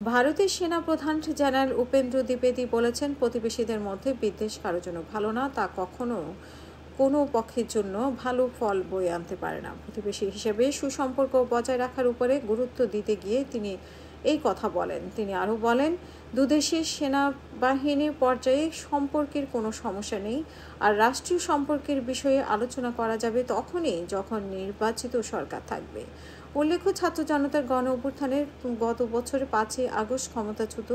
ভারতের সেনাপ্রধান জেনারেল উপেন্দ্র দ্বিবেদী বলেছেন, প্রতিবেশীদের মধ্যে বিদ্বেষ কারোর জন্য ভালো না, তা কখনো কোনো পক্ষের জন্য ভালো ফল বয়ে আনতে পারে না। প্রতিবেশী হিসেবে সুসম্পর্ক বজায় রাখার উপরে গুরুত্ব দিতে গিয়ে তিনি এই কথা বলেন। তিনি আরও বলেন, দুদেশের সেনাবাহিনী পর্যায়ে সম্পর্কের কোনো সমস্যা নেই, আর রাষ্ট্রীয় সম্পর্কের বিষয়ে আলোচনা করা যাবে তখনই যখন নির্বাচিত সরকার থাকবে। উল্লেখ্য, ছাত্র জনতার গণ অভ্যুত্থানের গত বছরের 5ই আগস্ট ক্ষমতাচ্যুত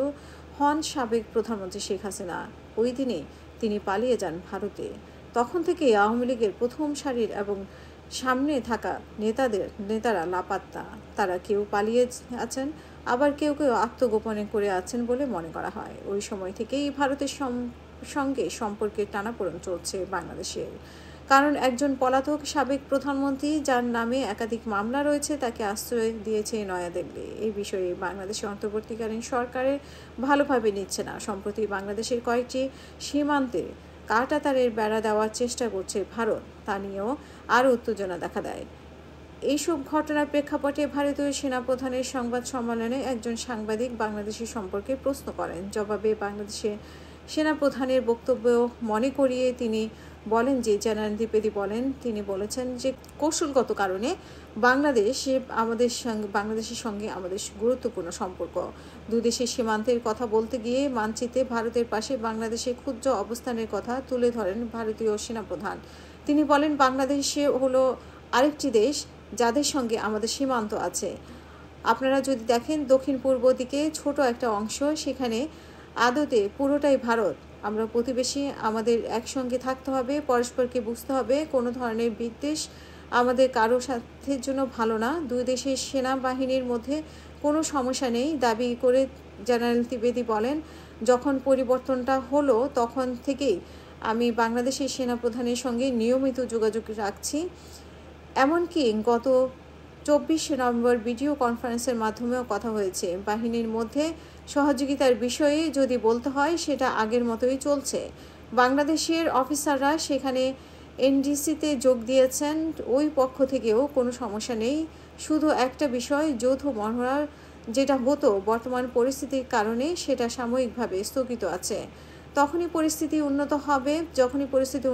হন সাবেক প্রধানমন্ত্রী শেখ হাসিনা। ওই দিনে তিনি পালিয়ে যান ভারতে। তখন থেকে আওয়ামী লীগের প্রথম সারির এবং সামনে থাকা নেতারা লাপাত্তা। তারা কেউ পালিয়ে আছেন, আবার কেউ কেউ আত্মগোপনে করে আছেন বলে মনে করা হয়। ওই সময় থেকেই ভারতের সঙ্গে সম্পর্কের টানাপোড়েন চলছে বাংলাদেশের। কারণ একজন পলাতক সাবেক প্রধানমন্ত্রী, যার নামে একাধিক মামলা রয়েছে, তাকে আশ্রয় দিয়েছে নয়াদিল্লি। এই বিষয়ে বাংলাদেশের অন্তর্বর্তীকালীন সরকারের ভালোভাবে নিচ্ছে না। সম্প্রতি বাংলাদেশের কয়েকটি সীমান্তে কাঁটাতারের বেড়া দেওয়ার চেষ্টা করছে ভারত, তা নিয়েও আরও উত্তেজনা দেখা দেয়। এইসব ঘটনার প্রেক্ষাপটে ভারতীয় সেনাপ্রধানের সংবাদ সম্মেলনে একজন সাংবাদিক বাংলাদেশের সম্পর্কে প্রশ্ন করেন। জবাবে বাংলাদেশের সেনাপ্রধানের বক্তব্য মনে করিয়ে তিনি বলেন যে, জেনারেল দ্বিবেদী বলেন, তিনি বলেছেন যে কৌশলগত কারণে বাংলাদেশের সঙ্গে আমাদের গুরুত্বপূর্ণ সম্পর্ক। দুদেশের সীমান্তের কথা বলতে গিয়ে মানচিত্রে ভারতের পাশে বাংলাদেশের ক্ষুদ্র অবস্থানের কথা তুলে ধরেন ভারতীয় সেনাপ্রধান। তিনি বলেন, বাংলাদেশে হলো আরেকটি দেশ যাদের সঙ্গে আমাদের সীমান্ত আছে। আপনারা যদি দেখেন দক্ষিণ পূর্ব দিকে ছোট একটা অংশ, সেখানে আদতে পুরোটাই ভারত। আমরা প্রতিবেশী, আমাদের একসঙ্গে থাকতে হবে, পরস্পরকে বুঝতে হবে। কোনো ধরনের বিদ্বেষ আমাদের কারো স্বার্থের জন্য ভালো না। দুই দেশের সেনাবাহিনীর মধ্যে কোনো সমস্যা নেই দাবি করে জেনারেল দ্বিবেদী বলেন, যখন পরিবর্তনটা হলো তখন থেকেই আমি বাংলাদেশের সেনাপ্রধানের সঙ্গে নিয়মিত যোগাযোগ রাখছি। এমনকি গত 24 নভেম্বর ভিডিও কনফারেন্সের মাধ্যমেও কথা হয়েছে। বাহিনীর মধ্যে সহযোগিতার বিষয়ে যদি বলতে হয়, সেটা আগের মতোই চলছে। বাংলাদেশের অফিসাররা সেখানে এনডিসিতে যোগ দিয়েছেন, ওই পক্ষ থেকেও কোনো সমস্যা নেই। শুধু একটা বিষয়, যৌথ মহড়ার যেটা হতো বর্তমান পরিস্থিতির কারণে সেটা সাময়িকভাবে স্থগিত আছে। যখনই পরিস্থিতি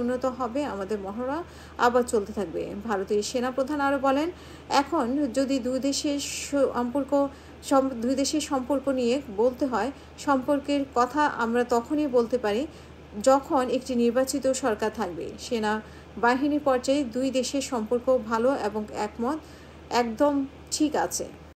উন্নত হবে আমাদের মহড়া আবার চলতে থাকবে। ভারতের সেনাপ্রধান আরও বলেন, এখন যদি দুই দেশের সম্পর্ক নিয়ে বলতে হয়, সম্পর্কের কথা আমরা তখনই বলতে পারি যখন একটি নির্বাচিত সরকার থাকবে। সেনা বাহিনী পর্যায়ে দুই দেশের সম্পর্ক ভালো এবং একদম ঠিক আছে।